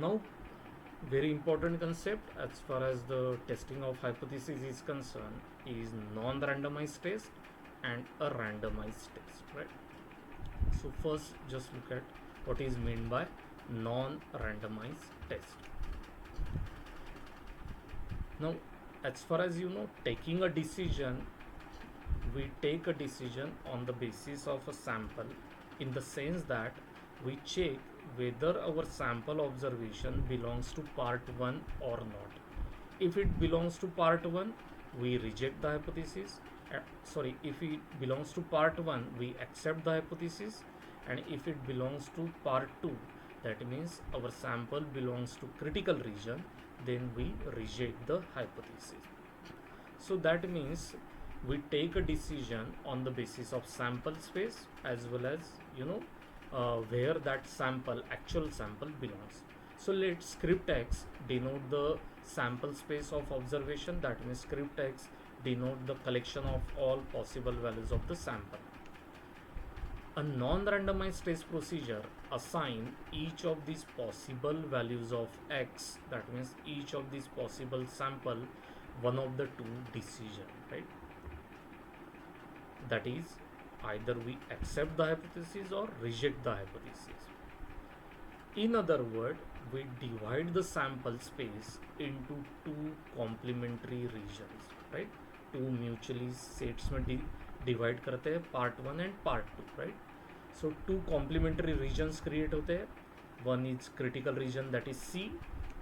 Now, very important concept as far as the testing of hypothesis is concerned is non-randomized test and a randomized test, right? So first just look at what is meant by non-randomized test. Now, as far as taking a decision, we take a decision on the basis of a sample, in the sense that we check whether our sample observation belongs to part 1 or not. If it belongs to part 1, we reject the hypothesis. If it belongs to part 1, we accept the hypothesis. And if it belongs to part 2, that means our sample belongs to critical region, then we reject the hypothesis. So that means we take a decision on the basis of sample space, as well as where that actual sample belongs. So let script x denote the sample space of observation, that means script x denote the collection of all possible values of the sample. A non-randomized test procedure assign each of these possible values of x, that means each of these possible sample one of the two decision, right? That is, either we accept the hypothesis or reject the hypothesis. In other words, we divide the sample space into two complementary regions, right? Two mutually sets में divide करते हैं part 1 and part 2, right? So two complementary regions create होते हैं. One is critical region, that is C,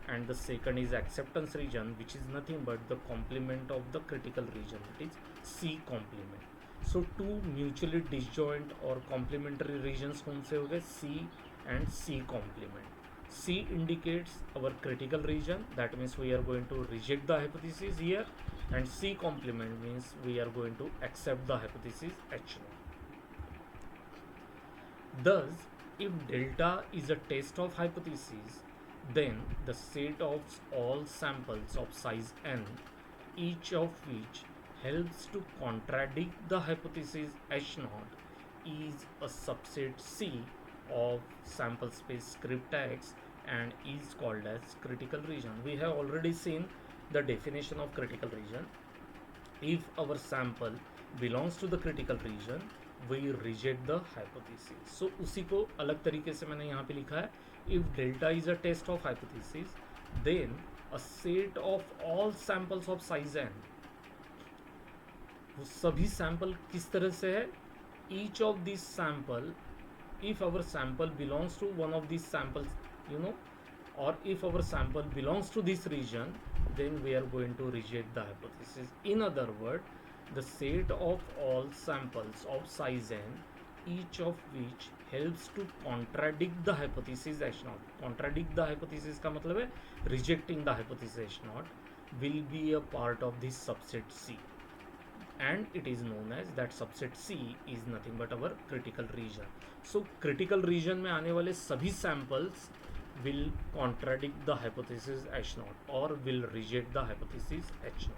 and the second is acceptance region, which is nothing but the complement of the critical region, that is C complement. So two mutually disjoint or complementary regions कौन से हो गए? C and C complement. C indicates our critical region, that means we are going to reject the hypothesis here, and C complement means we are going to accept the hypothesis H0. Thus, if delta is a test of hypothesis, then the set of all samples of size n, each of which helps to contradict the hypothesis H0, is a subset C of sample space script X and is called as critical region. We have already seen the definition of critical region. If our sample belongs to the critical region, we reject the hypothesis. So उसी को अलग तरीके से मैंने यहाँ पे लिखा है, if delta is a test of hypothesis, then a set of all samples of size n, वो सभी सैंपल किस तरह से है? Each of these sample, if our sample belongs to one of these samples, or if our sample belongs to this region, then we are going to reject the hypothesis. In other words, the set of all samples of size n, each of which helps to contradict the hypothesis H0. Contradict the hypothesis का मतलब है rejecting the hypothesis H0, will be a part of this subset C, and it is known as that subset C is nothing but our critical region. So critical region में आने वाले सभी samples will contradict the hypothesis H0 or will reject the hypothesis H0.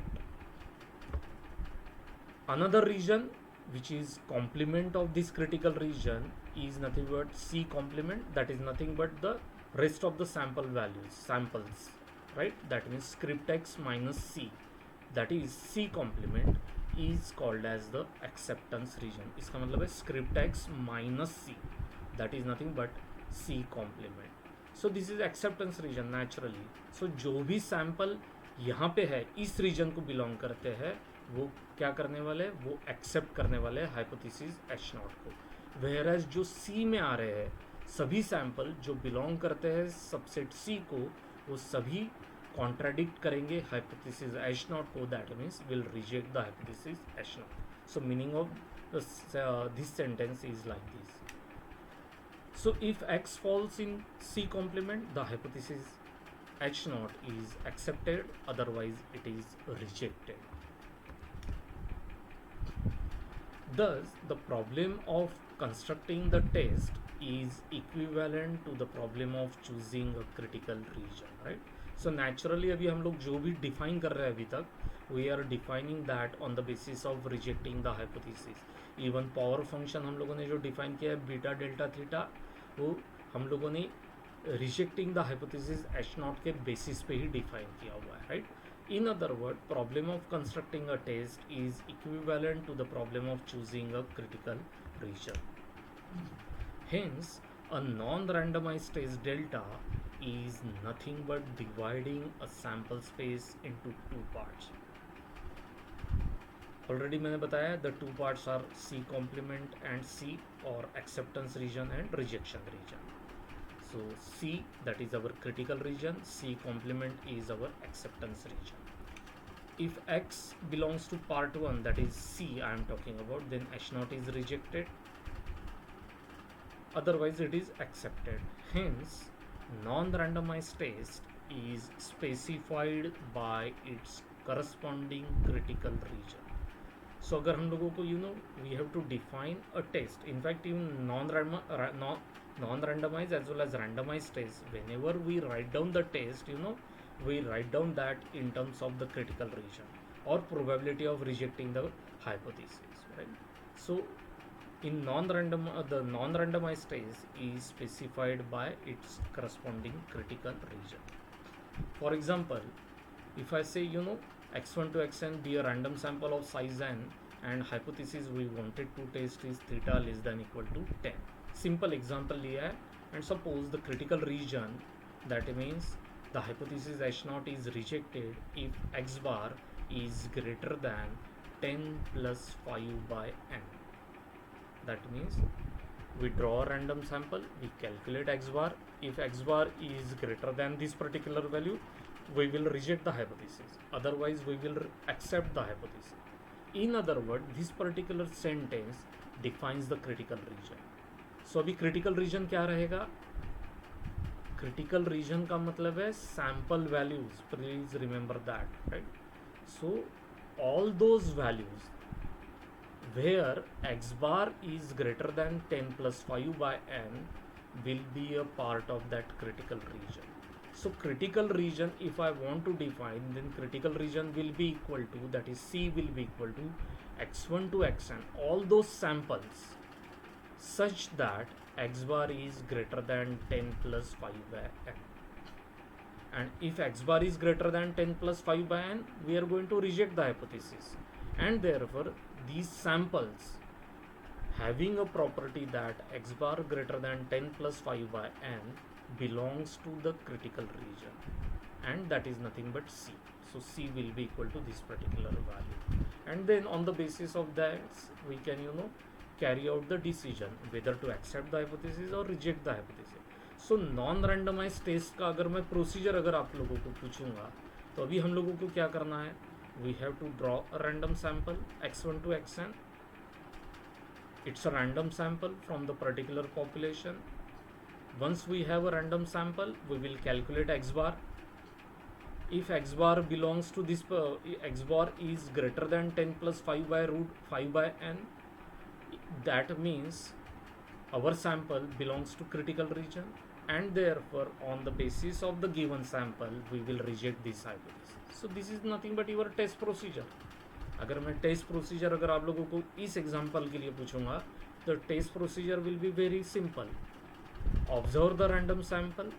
Another region which is complement of this critical region is nothing but C complement, that is nothing but the rest of the samples, right? That means script X minus C, that is C complement, is called as the acceptance region. इसका मतलब है script X minus C, that is nothing but C complement. So this is acceptance region naturally. So जो भी sample यहाँ पे है इस region को belong करते हैं, वो क्या करने वाले हैं? वो एक्सेप्ट करने वाले हैं हाइपोथेसिस H0 को. वेयरएज जो C में आ रहे हैं सभी सैंपल जो बिलोंग करते हैं सबसेट C को, वो सभी कॉन्ट्राडिक्ट करेंगे हाइपोथेसिस H0 को, that means will reject the hypothesis H0. So meaning of this sentence is like this. So if X falls in C complement, the hypothesis H0 is accepted, otherwise it is rejected. Thus, the problem of constructing the test is equivalent to the problem of choosing a critical region, right? So naturally अभी हम लोग जो भी define कर रहे हैं अभी तक, we are defining that on the basis of rejecting the hypothesis. Even power function हम लोगों ने जो define किया है बीटा डेल्टा थीटा, वो हम लोगों ने rejecting the hypothesis H naught के बेसिस पे ही डिफाइन किया हुआ है, right. In other word, problem of constructing a test is equivalent to the problem of choosing a critical region. Hence, a non-randomized test delta is nothing but dividing a sample space into two parts. Already मैंने बताया the two parts are C complement and C, or acceptance region and rejection region. So C, that is our critical region, C complement is our acceptance region. If X belongs to part 1, that is C I am talking about, then H naught is rejected, otherwise it is accepted. Hence, non-randomized test is specified by its corresponding critical region. So अगर हम लोगों को we have to define a test. In fact, even non-randomized as well as randomized test, whenever we write down the test, we write down that in terms of the critical region or probability of rejecting the hypothesis, right? So in the non-randomized test is specified by its corresponding critical region. For example, if I say x1 to xn be a random sample of size n and hypothesis we wanted to test is theta less than equal to 10. Simple example लिया है, and suppose the critical region, that means the hypothesis h0 is rejected if x bar is greater than 10 plus 5 by n. That means we draw a random sample, we calculate x bar. If x bar is greater than this particular value, we will reject the hypothesis, otherwise we will accept the hypothesis. In other words, this particular sentence defines the critical region. So अभी critical region क्या रहेगा? Critical region का मतलब है sample values, please remember that, right? So all those values where x bar is greater than 10 plus 5 by n will be a part of that critical region. So critical region, if I want to define, then critical region will be equal to, that is C will be equal to x1 to xn, all those samples such that x bar is greater than 10 plus 5 by n. And if x bar is greater than 10 plus 5 by n, we are going to reject the hypothesis. And therefore, these samples having a property that x bar greater than 10 plus 5 by n belongs to the critical region, and that is nothing but C. So C will be equal to this particular value, and then on the basis of that we can carry out the decision whether to accept the hypothesis or reject the hypothesis. So non-randomized test का अगर मैं procedure अगर आप लोगों को पूछूंगा, तो अभी हम लोगों को क्या करना है? We have to draw a random sample x1 to xn. It's a random sample from the particular population. Once we have a random sample, we will calculate x bar. If x bar belongs to this, x bar is greater than 10 plus 5 by root 5 by n, that means our sample belongs to critical region, and therefore on the basis of the given sample we will reject this hypothesis. So this is nothing but your test procedure. अगर मैं test procedure अगर आप लोगों को इस example के लिए पूछूंगा, तो test procedure will be very simple. Observe the random sample,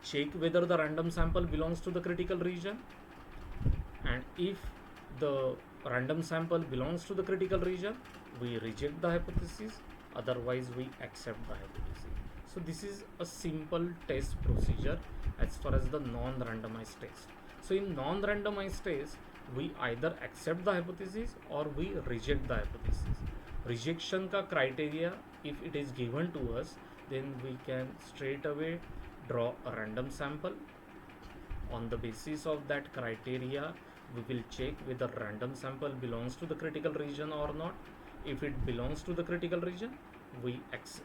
check whether the random sample belongs to the critical region, and if the random sample belongs to the critical region, we reject the hypothesis, otherwise we accept the hypothesis. So this is a simple test procedure as far as the non-randomized test. So in non-randomized test, we either accept the hypothesis or we reject the hypothesis. Rejection का criteria, if it is given to us, then we can straight away draw a random sample. On the basis of that criteria, we will check whether random sample belongs to the critical region or not. If it belongs to the critical region, we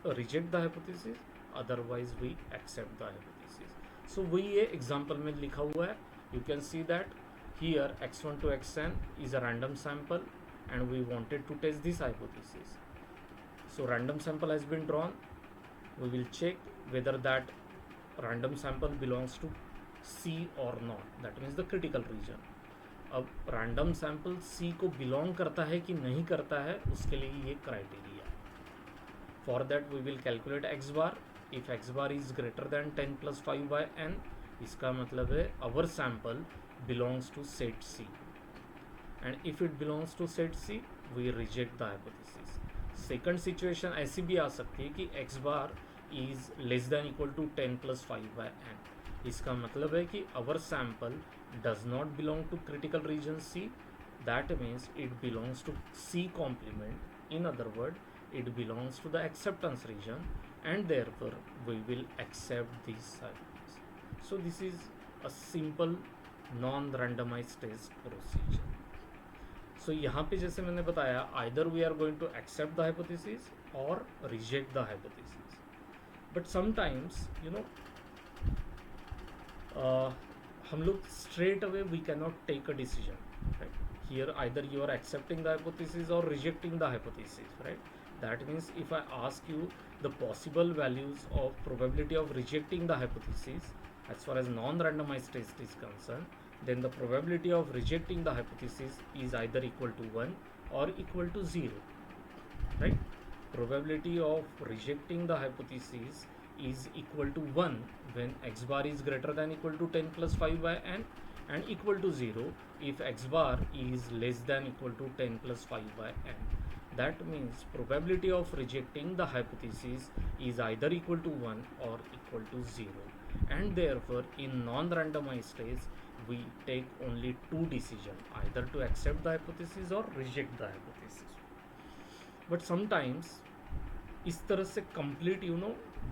reject the hypothesis, otherwise we accept the hypothesis. So वही ये example में लिखा हुआ है. You can see that here x1 to xn is a random sample and we wanted to test this hypothesis. So random sample has been drawn. We will check whether that random sample belongs to C or not. That means the critical region. अब random sample C को belong करता है कि नहीं करता है, उसके लिए ये criteria. For that we will calculate x bar. If X bar is greater than 10 plus 5 by n, इसका मतलब है our sample belongs to set C, and if it belongs to set C we reject the hypothesis. Second situation ऐसी भी आ सकती है कि X bar is less than equal to 10 plus 5 by n. इसका मतलब है कि our sample does not belong to critical region C, that means it belongs to C complement. in other word, it belongs to the acceptance region, and therefore we will accept this hypothesis. So this is a simple non-randomized test procedure. So यहाँ पे जैसे मैंने बताया, either we are going to accept the hypothesis or reject the hypothesis. But sometimes हम लोग straight away we cannot take a decision, right? Here either you are accepting the hypothesis or rejecting the hypothesis, right? That means if I ask you the possible values of probability of rejecting the hypothesis as far as non-randomized test is concerned, then the probability of rejecting the hypothesis is either equal to 1 or equal to 0, right? Probability of rejecting the hypothesis is equal to 1 when x bar is greater than equal to 10 plus 5 by n, and equal to 0 if x bar is less than equal to 10 plus 5 by n. That means probability of rejecting the hypothesis is either equal to 1 or equal to 0, and therefore in non-randomized case we take only two decisions, either to accept the hypothesis or reject the hypothesis. But sometimes इस तरह से complete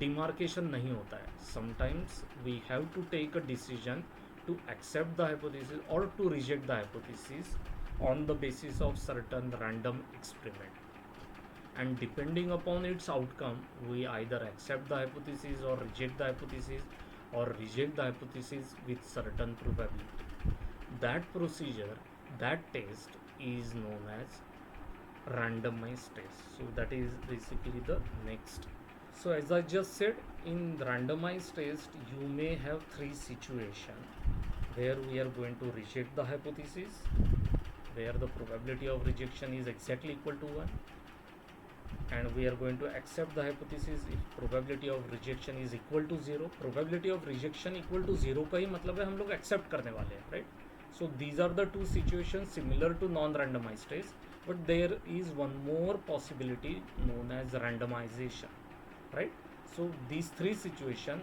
demarcation नहीं होता है. Sometimes we have to take a decision to accept the hypothesis or to reject the hypothesis on the basis of certain random experiment, and depending upon its outcome we either accept the hypothesis or reject the hypothesis or reject the hypothesis with certain probability. That procedure, that test is known as randomized test. So that is basically the next. So as I just said, in randomized test you may have three situations where we are going to reject the hypothesis, where the probability of rejection is exactly equal to 1, and we are going to accept the hypothesis if probability of rejection is equal to 0. Probability of rejection equal to 0 का ही मतलब है हम लोग accept करने वाले हैं, right? So these are the two situations similar to non-randomized test, but there is one more possibility known as randomization, right? So these three situations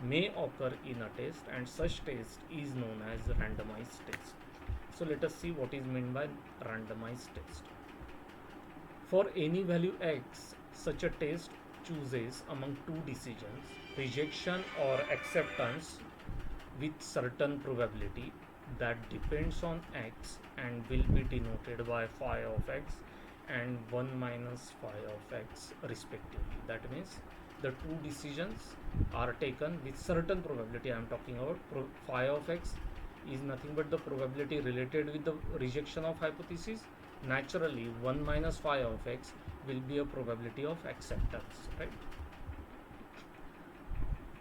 may occur in a test, and such test is known as randomized test. So let us see what is meant by randomized test. For any value x, such a test chooses among two decisions, rejection or acceptance, with certain probability that depends on x and will be denoted by phi of x and 1 minus phi of x respectively. That means the two decisions are taken with certain probability. I am talking about phi of x is nothing but the probability related with the rejection of hypothesis. Naturally 1 minus phi of x will be a probability of acceptance, right?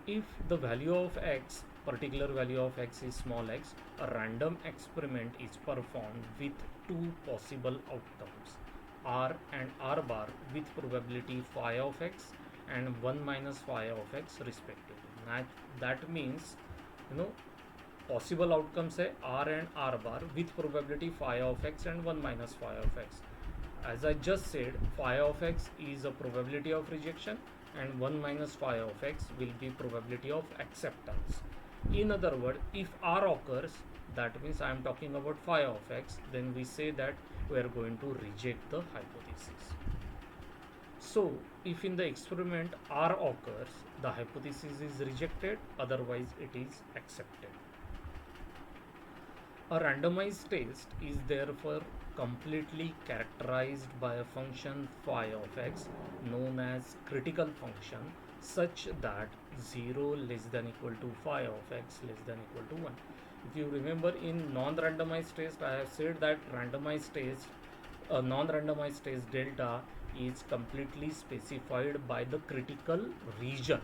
If the value of x, particular value of x is small x, a random experiment is performed with two possible outcomes, r and r bar, with probability phi of x and 1 minus phi of x respectively. That means possible outcomes है r and r bar with probability phi of x and 1 minus phi of x. As I just said, phi of x is a probability of rejection and 1 minus phi of x will be probability of acceptance. In other words, if r occurs, that means I am talking about phi of x, then we say that we are going to reject the hypothesis. So if in the experiment r occurs, the hypothesis is rejected, otherwise it is accepted. A randomized test is therefore completely characterized by a function phi of x known as critical function, such that 0 less than equal to phi of x less than equal to 1. If you remember, in non-randomized test I have said that randomized test, non-randomized test delta is completely specified by the critical region.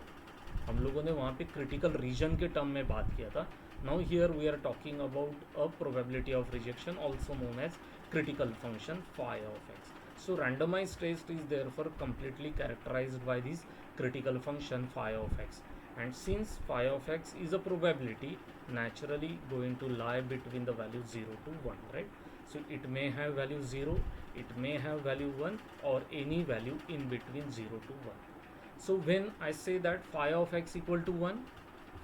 हम लोगों ने वहाँ पे critical region के term में बात किया था. Now here we are talking about a probability of rejection, also known as critical function phi of x. So randomized test is therefore completely characterized by this critical function phi of x, and since phi of x is a probability, naturally going to lie between the value 0 to 1, right? So it may have value 0, it may have value 1, or any value in between 0 to 1. So when I say that phi of x equal to 1,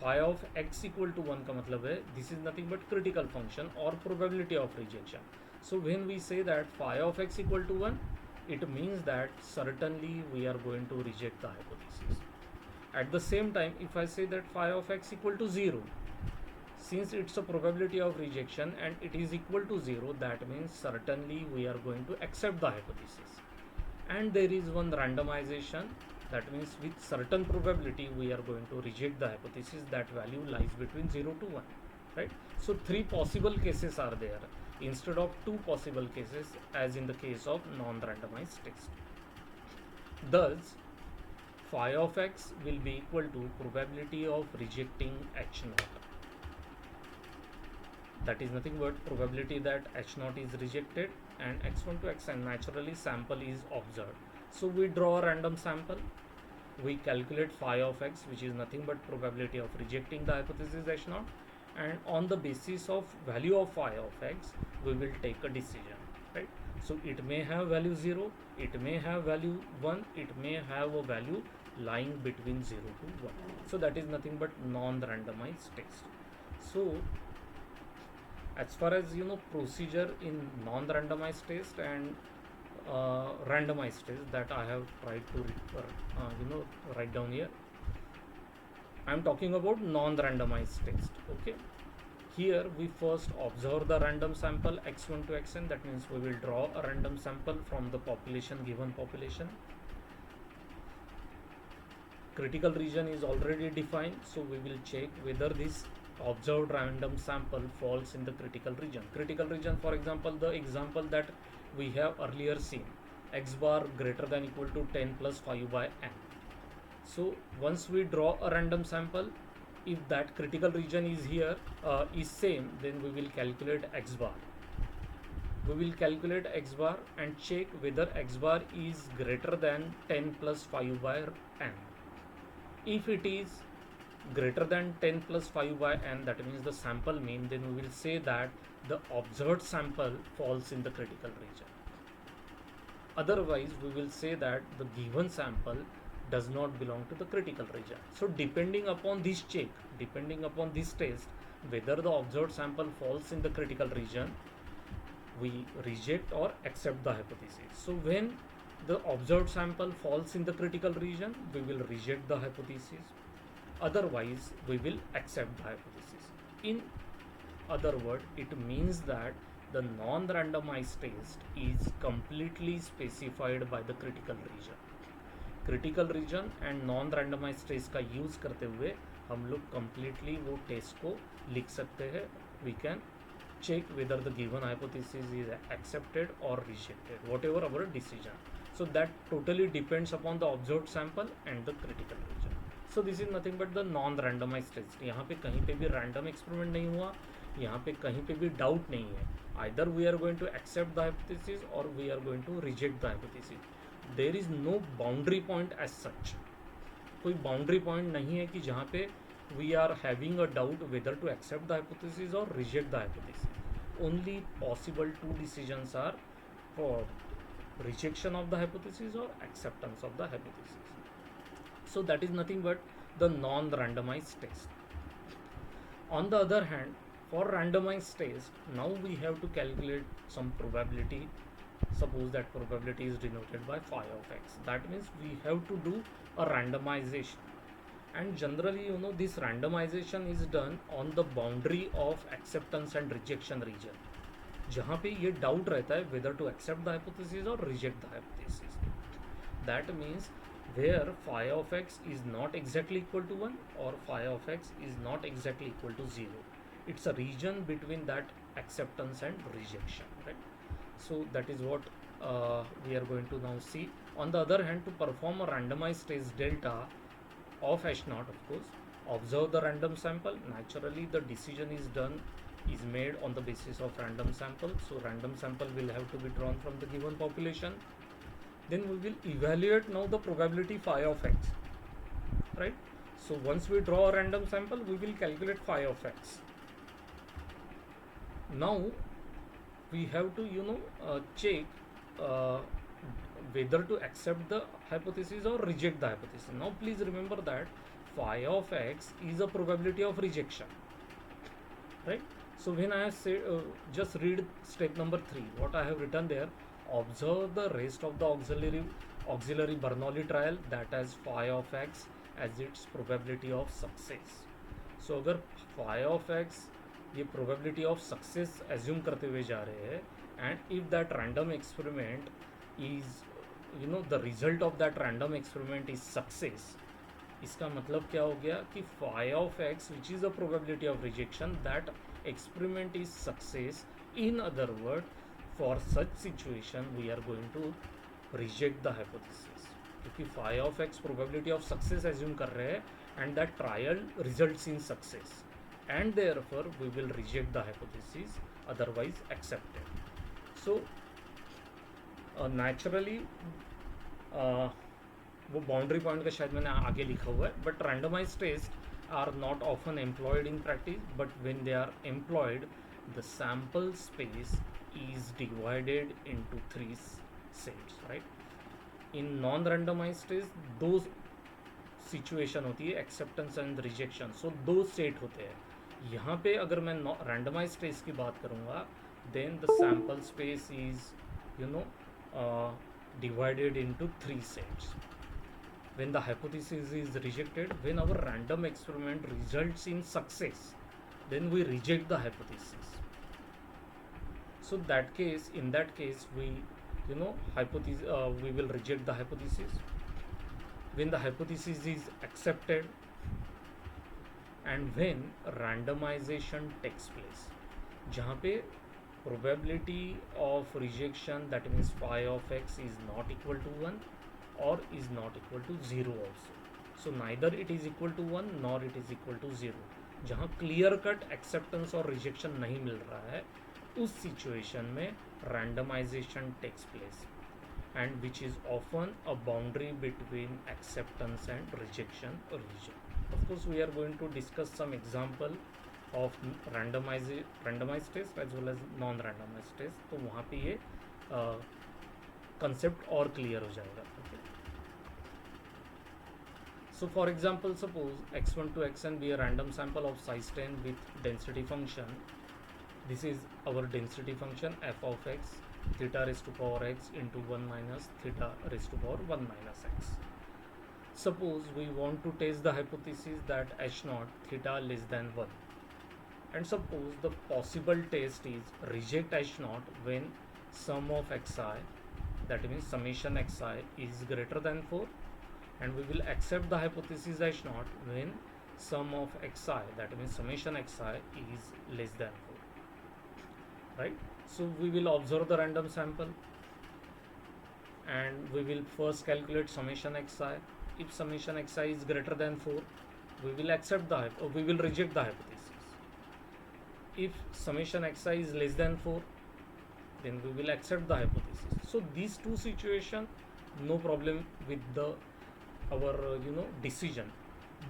phi of x equal to 1 का मतलब है this is nothing but critical function or probability of rejection. So when we say that phi of x equal to 1, it means that certainly we are going to reject the hypothesis. At the same time, if I say that phi of x equal to 0, since it's a probability of rejection and it is equal to 0, that means certainly we are going to accept the hypothesis. And there is one randomization, that means with certain probability we are going to reject the hypothesis, that value lies between 0 to 1, right? So 3 possible cases are there instead of 2 possible cases as in the case of non-randomized test. Thus phi of x will be equal to probability of rejecting h naught, that is nothing but probability that h naught is rejected, and x1 to xn, naturally sample is observed. So we draw a random sample, we calculate phi of x, which is nothing but probability of rejecting the hypothesis h naught, and on the basis of value of phi of x we will take a decision, right? So it may have value 0, it may have value 1, it may have a value lying between 0 to 1. So that is nothing but non-randomized test. So as far as procedure in non-randomized test and randomized test that I have tried to write down here, I am talking about non-randomized test. Okay, here we first observe the random sample x1 to xn, that means we will draw a random sample from the population, given population. Critical region is already defined, so we will check whether this observed random sample falls in the critical region. Critical region, for example, the example that we have earlier seen, x bar greater than equal to 10 plus 5 by n. So once we draw a random sample, if that critical region is here is same, then we will calculate x bar. We will calculate x bar and check whether x bar is greater than 10 plus 5 by n. If it is greater than 10 plus 5 by n, that means the sample mean, then we will say that the observed sample falls in the critical region. Otherwise we will say that the given sample does not belong to the critical region. So depending upon this check, depending upon this test, whether the observed sample falls in the critical region, we reject or accept the hypothesis. So when the observed sample falls in the critical region, we will reject the hypothesis. Otherwise we will accept the hypothesis. In other words, it means that the non-randomized test is completely specified by the critical region. Critical region and non randomize test का use करते हुए हम लोग completely वो test को लिख सकते हैं. We can check whether the given hypothesis is accepted or rejected, whatever our decision. So that totally depends upon the observed sample and the critical region. So this is nothing but the non-randomized test. यहाँ पे कहीं पे भी random experiment नहीं हुआ, यहाँ पे कहीं पे भी doubt नहीं है. Either we are going to accept the hypothesis or we are going to reject the hypothesis. There is no boundary point as such. कोई boundary point नहीं है कि जहाँ पे we are having a doubt whether to accept the hypothesis or reject the hypothesis. Only possible two decisions are for rejection of the hypothesis or acceptance of the hypothesis. So that is nothing but the non-randomized test. On the other hand, for randomized test, now we have to calculate some probability. Suppose that probability is denoted by phi of x. That means we have to do a randomization. And generally, this randomization is done on the boundary of acceptance and rejection region, जहाँ पे ये doubt रहता है whether to accept the hypothesis or reject the hypothesis. That means where phi of x is not exactly equal to 1 or phi of x is not exactly equal to 0. It's a region between that acceptance and rejection, right? So that is what we are going to now see. On the other hand, to perform a randomized test delta of h naught, of course, observe the random sample. Naturally the decision is made on the basis of random sample. So random sample will have to be drawn from the given population. then we will evaluate now the probability phi of x, right? So once we draw a random sample, we will calculate phi of x. Now we have to check uh, whether to accept the hypothesis or reject the hypothesis. Now please remember that phi of x is a probability of rejection, right? So when I say just read step number 3, what I have written there: observe the rest of the auxiliary Bernoulli trial that has phi of x as its probability of success. So अगर phi of x ये probability of success assume करते हुए जा रहे हैं, and if that random experiment is the result of that random experiment is success, इसका मतलब क्या हो गया कि phi of x which is a probability of rejection, that experiment is success. In other words, for such situation we are going to reject the hypothesis, क्योंकि phi of x probability of success assume कर रहे हैं and that trial results in success, and therefore we will reject the hypothesis, otherwise accepted. So naturally वो boundary point का शायद मैंने आगे लिखा हुआ है, but randomize test are not often employed in practice, but when they are employed the sample space is divided into 3 sets, right? In non randomize test दो situation होती है, एक्सेप्टेंस एंड रिजेक्शन, सो दो सेट होते हैं. यहाँ पे अगर मैं रैंडमाइज टेस्ट की बात करूँगा, then the sample space is divided into 3 sets. When the hypothesis is rejected, when our random experiment results in success, then we reject the hypothesis. So in that case we we will reject the hypothesis. When the hypothesis is accepted and when randomization takes place, जहाँ पे probability of rejection, that means phi of x, is not equal to 1 or is not equal to 0 also. So neither it is equal to 1 nor it is equal to 0. जहाँ clear cut acceptance और rejection नहीं मिल रहा है, उस situation में randomization takes place, and which is often a boundary between acceptance and rejection region. Of course we are going to discuss some example of randomized test as well as non randomized test, तो वहाँ पे ये concept और clear हो जाएगा. Okay. So for example, suppose x1 to xn be a random sample of size 10 with density function. This is our density function f of x, theta raised to power x into 1 minus theta raised to power 1 minus x. Suppose we want to test the hypothesis that h naught theta less than 1, and suppose the possible test is reject h naught when sum of xi, that means summation xi, is greater than 4, and we will accept the hypothesis h naught when sum of xi, that means summation xi, is less than 4, right? So we will observe the random sample and we will first calculate summation xi. If summation xi is greater than 4, we will accept we will reject the hypothesis. If summation xi is less than 4, then we will accept the hypothesis. So these two situations, no problem with our decision.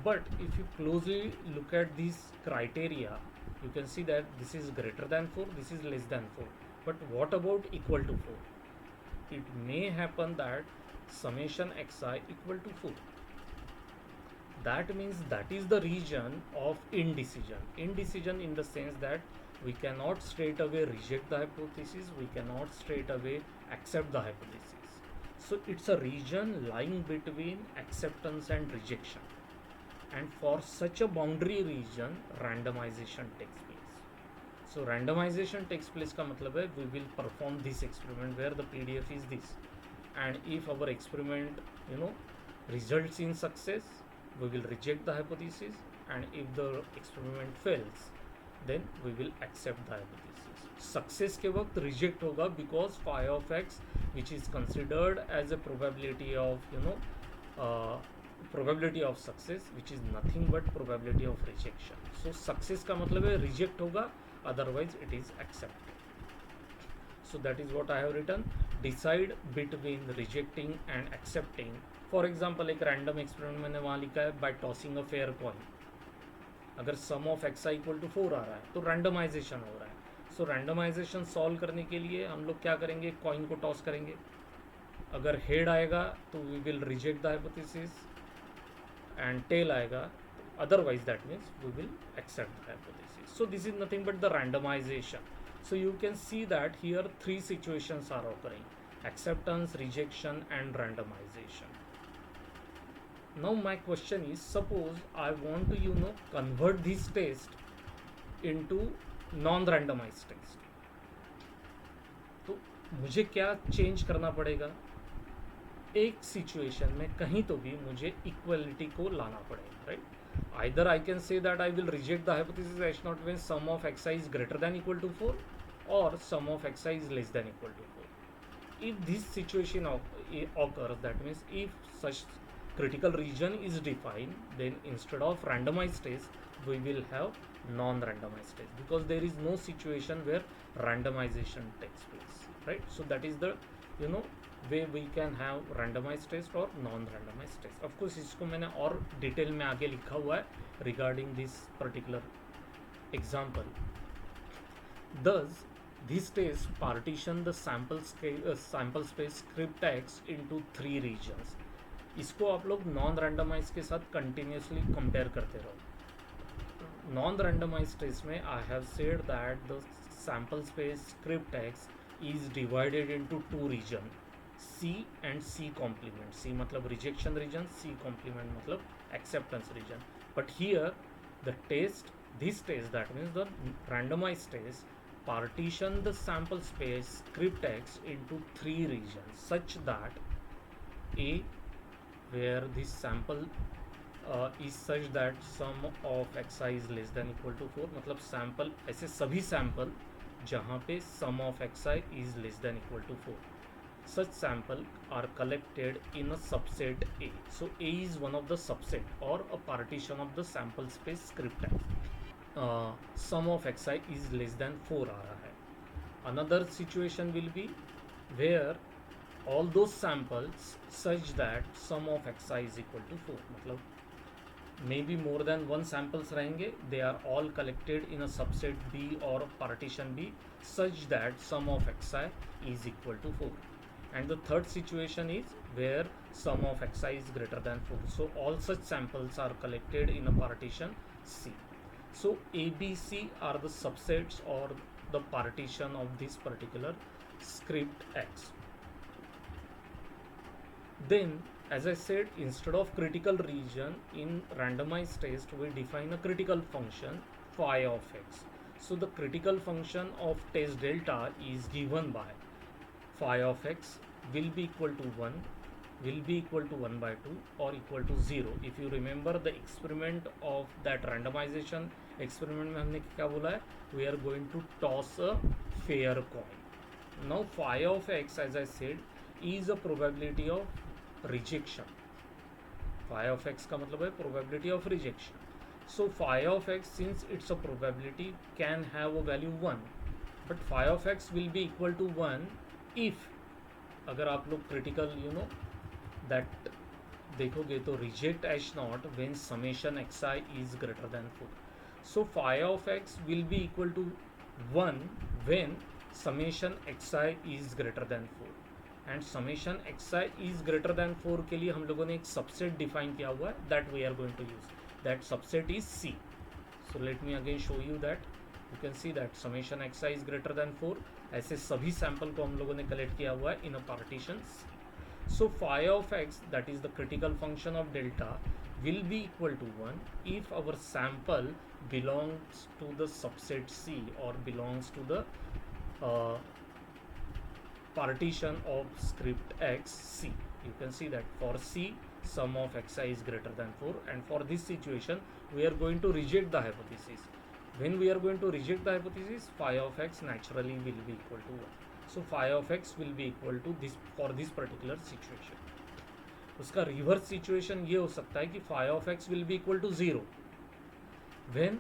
But if you closely look at these criteria, you can see that this is greater than 4, this is less than 4. But what about equal to 4? It may happen that summation xi equal to 4. That means that is the region of indecision. Indecision in the sense that we cannot straight away reject the hypothesis, we cannot straight away accept the hypothesis. So it's a region lying between acceptance and rejection. And for such a boundary region, randomization takes place. So randomization takes place का मतलब है we will perform this experiment where the PDF is this, and if our experiment results in success, we will reject the hypothesis, and if the experiment fails, then we will accept the hypothesis. Success के वक्त reject होगा because phi of x, which is considered as a probability of probability of success, which is nothing but probability of rejection. So success का मतलब है reject होगा, otherwise it is accepted. So that is what I have written. Decide between rejecting and accepting. For example, एक random experiment मैंने वहाँ लिखा है by tossing a fair coin. अगर sum of xi equal to 4 आ रहा है तो randomization हो रहा है. So randomization solve करने के लिए हम लोग क्या करेंगे, coin को toss करेंगे. अगर head आएगा तो we will reject the hypothesis and tail आएगा, otherwise that means we will accept the hypothesis. So this is nothing but the randomization. So you can see that here three situations are occurring: acceptance, rejection and randomization. Now my question is, suppose I want to convert this test into non-randomized test, तो मुझे क्या change करना पड़ेगा? एक situation में कहीं तो भी मुझे इक्वलिटी को लाना पड़ेगा, right? either I can say that I will reject the hypothesis h naught when sum of xi is greater than equal to 4 or sum of xi is less than equal to 4. If this situation occurs, that means if such critical region is defined, then instead of randomized test we will have non-randomized test, because there is no situation where randomization takes place, right? So that is the way we can have randomized test or non-randomized test. Of course इसको मैंने और detail में आगे लिखा हुआ है regarding this particular example. Thus this test partition the sample space script text into 3 regions. इसको आप लोग नॉन रैंडमाइज के साथ कंटिन्यूसली कंपेयर करते रहो. नॉन रैंडमाइज टेस्ट में I have said that the sample space script text is divided into 2 region, C and C complement. C मतलब rejection region, C complement मतलब acceptance region. But here the test, this test, that means the randomized test, partition the sample space script text into 3 regions such that A, where this sample is such that sum of xi is less than equal to 4, मतलब sample ऐसे सभी sample जहाँ पे sum of xi is less than equal to 4. Such sample are collected in a subset A. So A is one of the subset or a partition of the sample space script text. Sum of xi is less than 4 आ रहा है. Another situation will be where all those samples such that sum of xi is equal to 4. मतलब maybe more than one samples रहेंगे, they are all collected in a subset B or partition B such that sum of xi is equal to 4. And the third situation is where sum of xi is greater than 4. So all such samples are collected in a partition C. So A, B, C are the subsets or the partition of this particular script X. Then as I said, instead of critical region in randomized test we define a critical function phi of x. So the critical function of test delta is given by phi of x will be equal to 1, will be equal to 1 by 2 or equal to 0. If you remember the experiment of that randomization experiment में हमने क्या बोला है, we are going to toss a fair coin. Now phi of x, as I said, is a probability of rejection. Phi of x का मतलब है probability of rejection. So phi of x, since it's a probability, can have a value 1, but phi of x will be equal to 1 if, अगर आप लोग critical that देखोगे तो reject H naught when summation X I is greater than 4. So phi of X will be equal to 1 when summation X I is greater than 4. And summation X I is greater than 4 के लिए हम लोगों ने एक subset define किया हुआ है, that we are going to use. That subset is C. So let me again show you that. You can see that summation X I is greater than 4. ऐसे सभी सैंपल को हम लोगों ने कलेक्ट किया हुआ है in a partition. So phi of X, that is the critical function of delta, will be equal to 1 if our sample belongs to the subset C or belongs to the partition of script X C. You can see that for C sum of xi is greater than 4, and for this situation we are going to reject the hypothesis. When we are going to reject the hypothesis, phi of x naturally will be equal to 1. So phi of x will be equal to this for this particular situation. उसका reverse situation ये हो सकता है कि phi of x will be equal to 0 when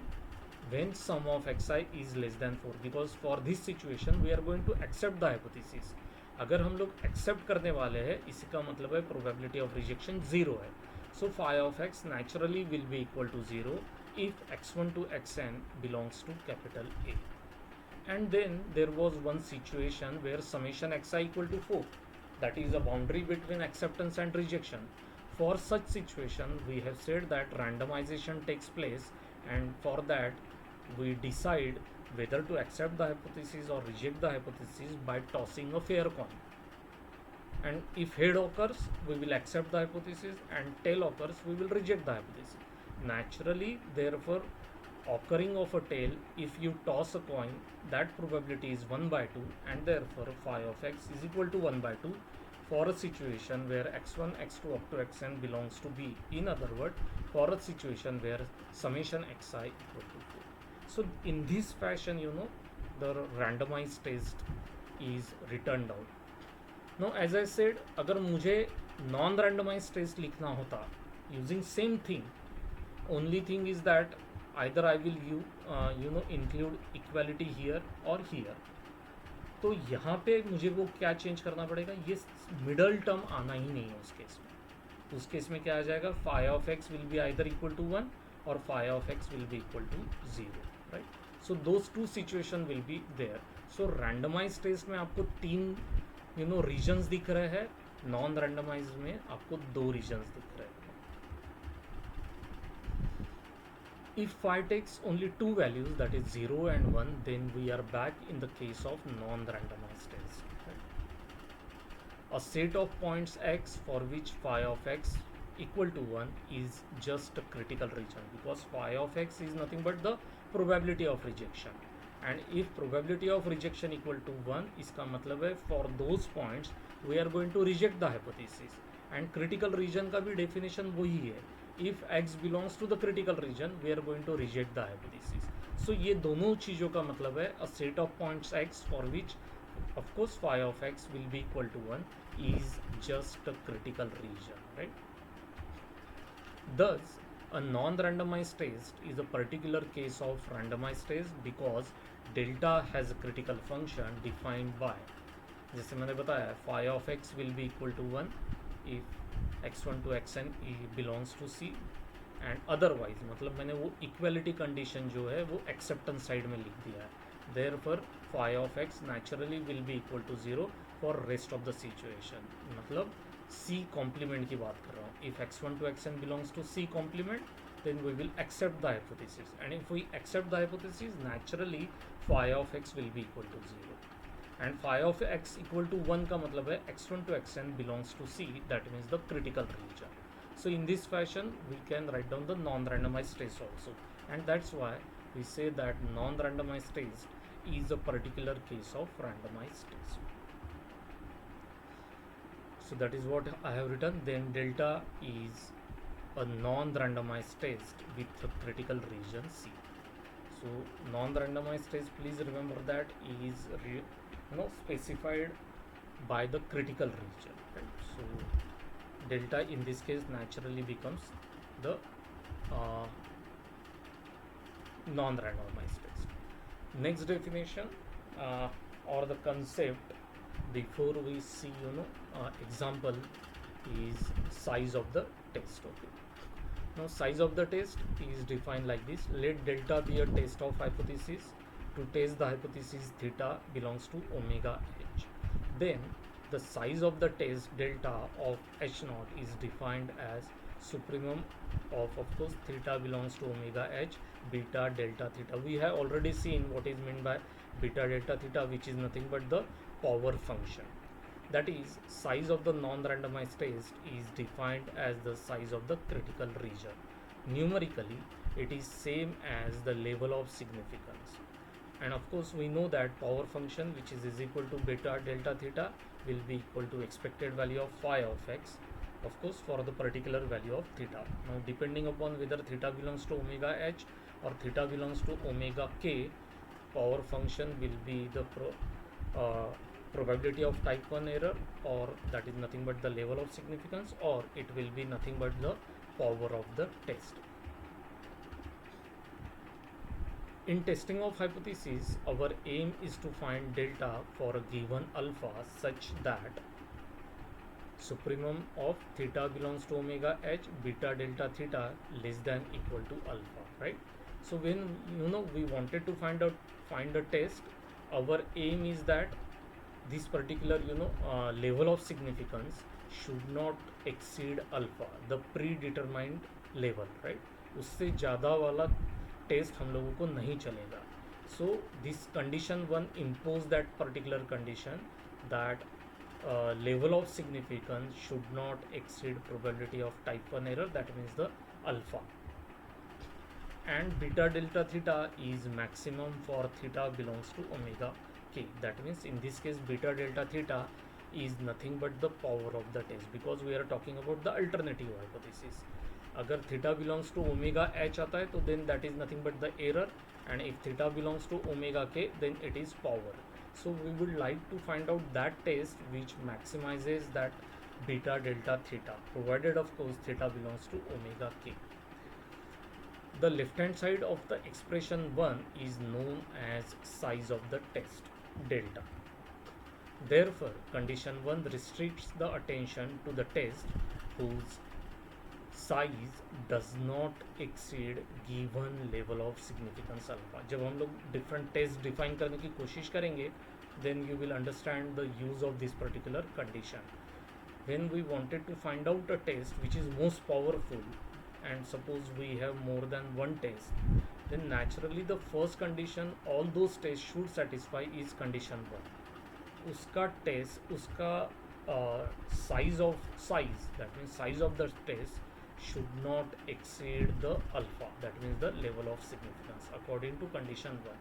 when sum of xi is less than 4, because for this situation we are going to accept the hypothesis. अगर हम लोग accept करने वाले हैं, इसी का मतलब है प्रोबेबिलिटी ऑफ रिजेक्शन जीरो है. So phi of X naturally will be equal to zero if x1 to xn belongs to capital A. And then there was one situation where summation xi equal to 4, that is a boundary between acceptance and rejection. For such situation we have said that randomization takes place, and for that we decide whether to accept the hypothesis or reject the hypothesis by tossing a fair coin. And if head occurs we will accept the hypothesis, and tail occurs we will reject the hypothesis. Naturally, therefore, occurring of a tail, if you toss a coin, that probability is 1 by 2, and therefore phi of x is equal to 1 by 2 for a situation where x1, x2 up to xn belongs to B. In other words, for a situation where summation xi equal to 4. So in this fashion, the randomized test is returned out. Now as I said, अगर मुझे non randomized test लिखना होता using same thing, only thing is that either I will include equality here or here. तो यहाँ पे मुझे वो क्या चेंज करना पड़ेगा, ये मिडल टर्म आना ही नहीं है उस केस में. उस केस में क्या आ जाएगा, phi of X will be either equal to 1 और phi of X will be equal to 0, right. So those two situation will be there. So randomize test में आपको 3 रीजन्स दिख रहे हैं, नॉन रैंडमाइज में आपको 2 रीजन्स दिख रहे हैं. If phi takes only 2 values, that is 0 and 1, then we are back in the case of non-randomized test. A set of points x for which phi of x equal to 1 is just a critical region, because phi of x is nothing but the probability of rejection. And if probability of rejection equal to 1, इसका मतलब है for those points we are going to reject the hypothesis. And critical region का भी definition वही है. If x belongs to the critical region, we are going to reject the hypothesis. So ये दोनों चीज़ों का मतलब है a set of points x for which of course phi of x will be equal to 1 is just a critical region, right? Thus, a non-randomized test is a particular case of randomized test because delta has a critical function defined by, जैसे मैंने बताया, phi of x will be equal to 1 if x1 to xn belongs to C, and otherwise मतलब मैंने वो equality condition जो है वो acceptance side में लिख दिया है. Therefore phi of X naturally will be equal to 0 for rest of the situation. मतलब C कॉम्प्लीमेंट की बात कर रहा हूँ. If x1 to xn belongs to C complement, then we will accept the hypothesis, and if we accept the hypothesis, naturally phi of x will be equal to 0. And phi of x equal to 1 का मतलब है x1 to xn belongs to C, that means the critical region. So in this fashion we can write down the non-randomized test also, and that's why we say that non-randomized test is a particular case of randomized test. So that is what I have written. Then delta is a non-randomized test with a critical region C. So non-randomized test, please remember that, is specified by the critical region, right? So delta in this case naturally becomes the non-randomized test. Next definition or the concept before we see example is size of the test. Okay, now size of the test is defined like this. Let delta be a test of hypothesis. To test the hypothesis, theta belongs to omega h. Then the size of the test delta of h naught is defined as supremum of course theta belongs to omega h, beta delta theta. We have already seen what is meant by beta delta theta, which is nothing but the power function. That is, size of the non-randomized test is defined as the size of the critical region. Numerically, it is same as the level of significance. And of course we know that power function, which is equal to beta delta theta, will be equal to expected value of phi of x, of course for the particular value of theta. Now depending upon whether theta belongs to omega h or theta belongs to omega k, power function will be the probability of type 1 error, or that is nothing but the level of significance, or it will be nothing but the power of the test. In testing of hypothesis, our aim is to find delta for a given alpha such that supremum of theta belongs to omega h, beta delta theta less than equal to alpha, right? So when we wanted to find a test, our aim is that this particular level of significance should not exceed alpha, the predetermined level, right? उससे ज़्यादा वाला test हम लोगों को नहीं चलेगा. So this condition one impose that particular condition that level of significance should not exceed probability of type 1 error, that means the alpha, and beta delta theta is maximum for theta belongs to omega k. That means in this case beta delta theta is nothing but the power of the test, because we are talking about the alternative hypothesis. अगर theta belongs to omega h आता है तो then that is nothing but the error, and if theta belongs to omega k then it is power. So we would like to find out that test which maximizes that beta delta theta, provided of course theta belongs to omega k. The left hand side of the expression 1 is known as size of the test, delta. Therefore, condition 1 restricts the attention to the test whose size does not exceed given level of significance alpha. जब हम लोग different test define करने की कोशिश करेंगे, then you will understand the use of this particular condition. When we wanted to find out a test which is most powerful, and suppose we have more than one test, then naturally the first condition all those tests should satisfy is condition 1. उसका test, उसका size, that means size of the test should not exceed the alpha, that means the level of significance according to condition 1.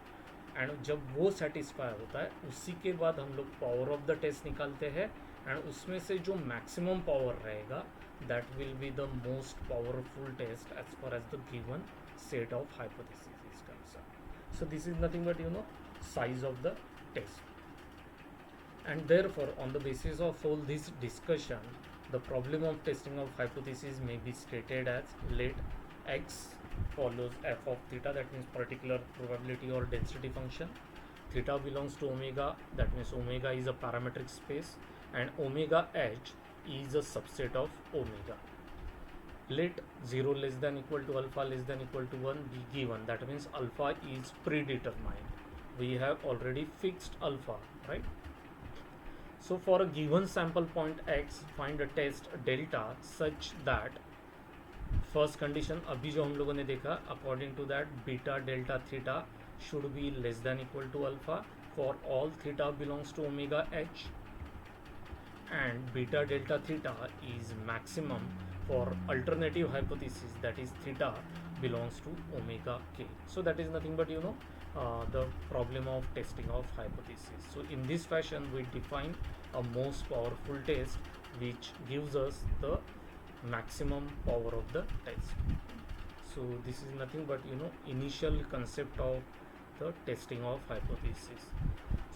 And जब वो satisfy होता है उसी के बाद हम लोग पावर ऑफ द टेस्ट निकालते हैं, एंड उसमें से जो मैक्सिमम पावर रहेगा that will be the most powerful test as far as the given set of hypothesis is concerned. So this is nothing but size of the test. And therefore on the basis of all this discussion, the problem of testing of hypothesis may be stated as let x follows f of theta, that means particular probability or density function. Theta belongs to omega, that means omega is a parametric space, and omega h is a subset of omega. Let 0 less than equal to alpha less than equal to 1 be given, that means alpha is predetermined. We have already fixed alpha, right? So for a given sample point x, find a test delta such that first condition अभी जो हम लोगों ने देखा, according to that beta delta theta should be less than equal to alpha for all theta belongs to omega h, and beta delta theta is maximum for alternative hypothesis, that is theta belongs to omega k. So that is nothing but the problem of testing of hypothesis. So in this fashion we define a most powerful test which gives us the maximum power of the test. So this is nothing but initial concept of the testing of hypothesis.